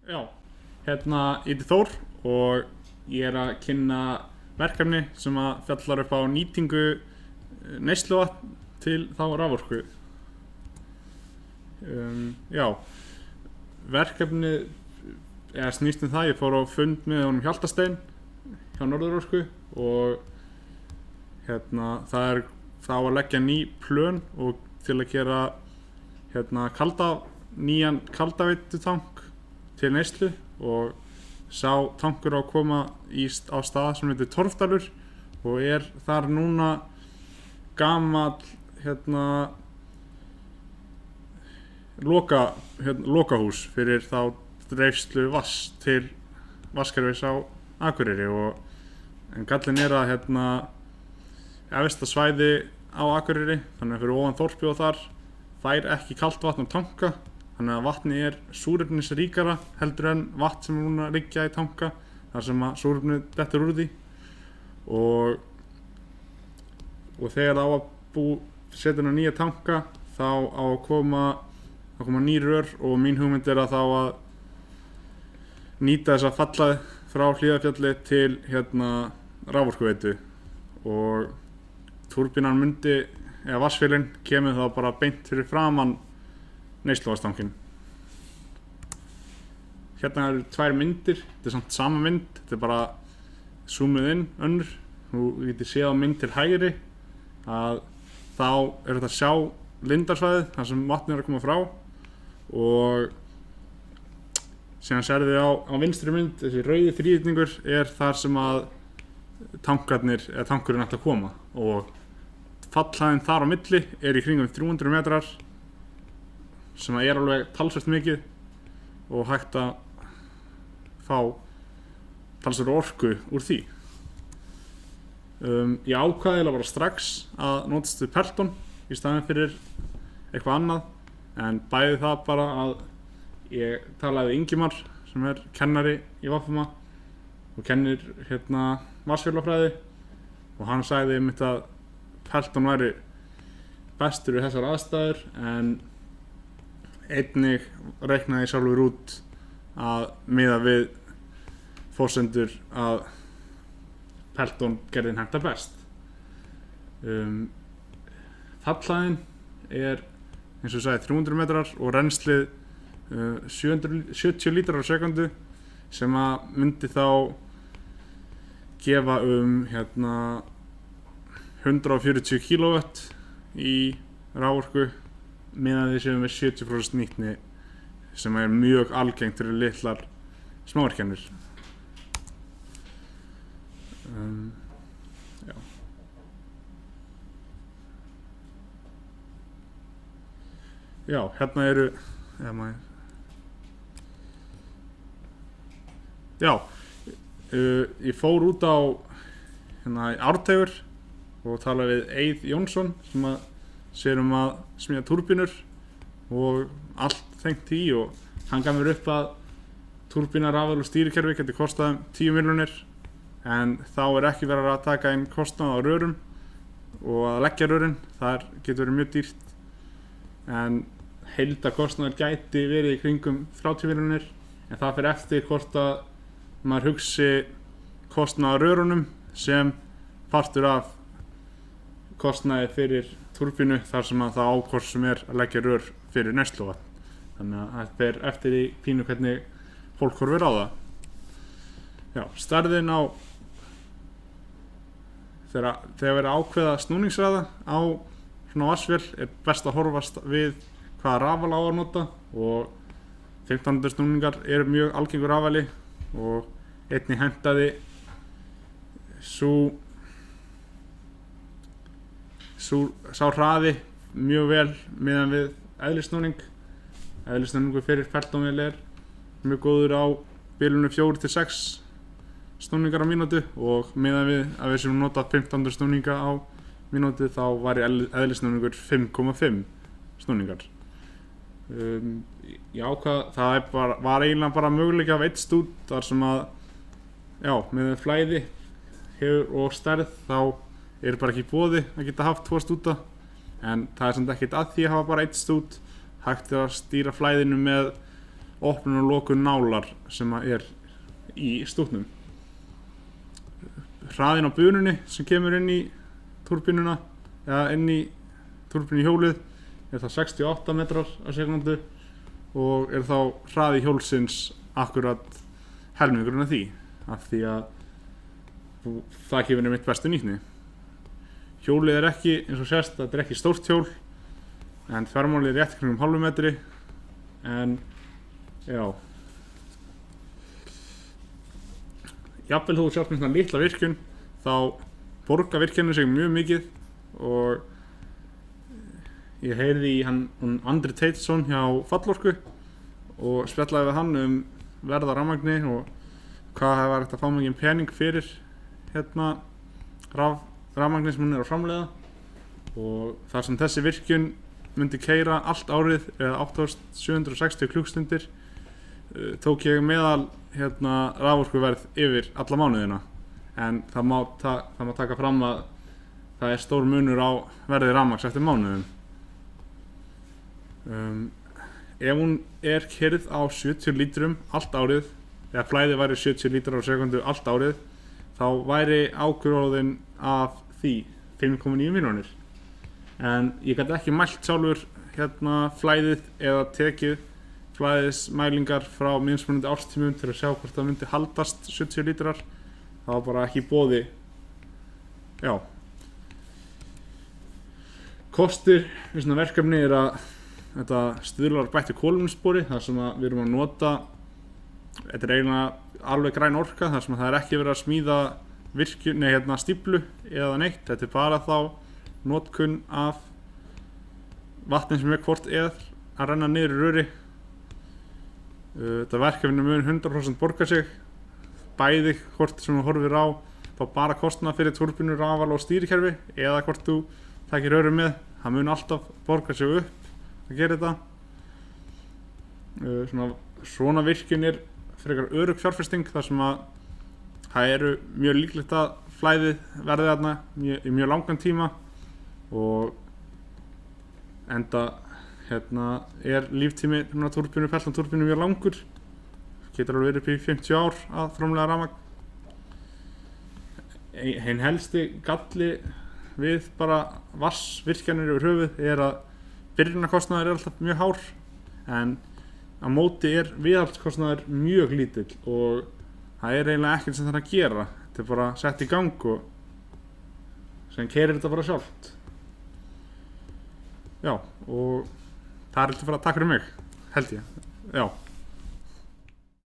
Já, ég heiti Þór og ég að kynna verkefni sem að fjallar upp á nýtingu neysluvatn til þá raforku. Já, verkefni snýst það, ég fór á fund með honum Hjalta Stein hjá Norðurorku og það á að leggja ný plön og til að gera nýjan kaldaveitutank til neyslu og sá tankur á að koma á stað sem heitir Torfdalur og þar núna gamall lokahús fyrir þá dreifslu vatns til vatnskerfis á Akureyri en gallinn að efsta svæði á Akureyri, þannig að fyrir ofan þorpið og þar fær ekki kalt vatn á tanka, þannig að vatni súrefnisríkara heldur en vatn sem núna liggja í tanka þar sem að súrefnið dettur úr því og þegar á að setja inn á nýja tanka þá á að koma ný rör og mín hugmynd að þá að nýta þessa fallaði frá Hlíðarfjalli til raforkuveitu og túrbínan vatnsvélin kemur þá bara beint fyrir framan neysluvatnstankinn. Eru tvær myndir, þetta samt sama mynd, þetta bara zoomið inn önnur. Þú getur séð á mynd til hægri að þá þetta að sjá lindarsvæðið þar sem vatnið að koma frá og síðan sérðu á vinstri mynd, þessi rauði þríhyrningur þar sem að tankurinn ætla að koma og fallhæðin þar á milli í kringum 300 metrar sem að alveg talsvert mikið og hægt að fá talsvert orku úr því. Ég ákvað bara strax að notast við Pelton í staðinn fyrir eitthvað annað en bæði það bara að ég talaði við Ingimar sem kennari í VFMA og kennir vatnsvélafræði og hann sagði einmitt að Pelton væri bestur við þessar aðstæður en einnig reiknaði ég sjálfur út að miða við forsendur að Pelton gerði henta best. Fallhæðin eins og ég sagði 300 metrar og rennslið 770 lítrar á sekundu sem að myndi þá gefa 140 kilowatt í raforku meðan við séum með 70% nýtni sem mjög algengt fyrir litlar smávirkjanir. Já, eru ég fór út á Árteigur og talaði við Eið Jónsson sem að sér að smíða túrbínur og allt tengt í og hann gaf mér upp að túrbína, rafal og stýrikerfi geti kostað 10 milljónir en þá ekki verið að taka inn kostnað á rörum og að leggja rörin, það getur verið mjög dýrt en heildarkostnaður gæti verið í kringum 30 milljónir en það fer eftir hvort að maður hugsi kostnað á rörunum sem partur af kostnaði fyrir túrbínu þar sem að það ákvort sem að leggja rör fyrir neysluvatn. Þannig að það fer eftir í pínu hvernig fólk horfir á það. Já, stærðin á þegar verið að ákveða snúningshraða á svona vatnsvél best að horfast við hvaða rafal á að nota og 1500 snúningar mjög algengur rafali og einnig hentaði sá hraði mjög vel meðan við eðlisnúningur fyrir Peltonvél mjög góður á bilinu 4 til 6 snúningar á mínútu og meðan við sem nota 1500 snúninga á mínútu þá var eðlisnúningur 5,5 snúningar. Ég ákvað það var eiginlega bara möguleika af 1 stút þar sem að með flæði og stærð þá bara ekki í boði að geta haft 2 stúta en það samt ekkert að því að hafa bara 1 stút hægt að stýra flæðinu með opnun og lokun nálar sem er í stútnum. Hraðin á bununni sem kemur inn í túrbínuna eða inn í túrbínu hjólið er það 68 metrar á sekúndu og er þá hraði hjólsins akkurat helmingurinn af því, af því að það gefur mitt bestu nýtni. Hjólið er ekki, eins og sést, þetta er ekki stórt hjól en þvermálið er rétt kringum hálfum metri, en já, jafnvel þú sjálf með svona litla virkjun þá borga virkjanir sig mjög mikið. Og ég heyrði í hann Andri Teitsson hjá Fallorku og spjallaði við hann verð á rafmagni og hvað það var hægt að fá mikið pening fyrir rafmagni sem hún er að framleiða. Og þar sem þessi virkjun myndi keyra allt árið eða 8760 klukkstundir, tók ég meðal raforkuverð yfir alla mánuðina. En það má taka fram að það er stór munur á verði rafmagns eftir mánuðum. Ef hún er keyrð á 70 lítrum allt árið, eða flæðið væri 70 lítrar á sekundu allt árið, þá væri ákvörðin af því 5,9 milljónir. En ég gat ekki mælt sjálfur flæðið eða tekið flæðismælingar frá mismunandi árstímum til að sjá hvort það myndi haldast 70 lítrar. Það var bara ekki í boði. Já. Kostir við svona verkefni er að þetta stuðlar bættu kolefnisspori, þar sem við erum að nota, þetta er eiginlega alveg græn orka, þar sem það er ekki verið að smíða stíflu eða neitt. Þetta er bara þá notkun af vatni sem er hvort eð að renna niður í röri. Þetta verkefni mun 100% borga sig, bæði hvort sem þú horfir á þá bara kostnað fyrir túrbínu, rafal og stýrikerfi, eða hvort þú takir röru með. Það mun alltaf borga sig upp að gera þetta. Svona virkjun er frekar örugg fjárfesting, þar sem að það eru mjög líklegt að flæðið verði þarna í mjög langan tíma, og enda er líftími túrbínu, feltan túrbínu mjög langur, getur alveg verið upp í 50 ár að framleiða rafmagn. Hinn helsti galli við bara vatnsvirkjanir yfir höfuð er að byrjunarkostnaður er alltaf mjög hár, en á móti er viðhaldskostnaður mjög lítill og það er eiginlega ekkert sem það er að gera. Þetta er bara sett í gang og sem keyrir þetta bara sjálft. Já, og það er alltaf bara takk fyrir mig, held ég. Já.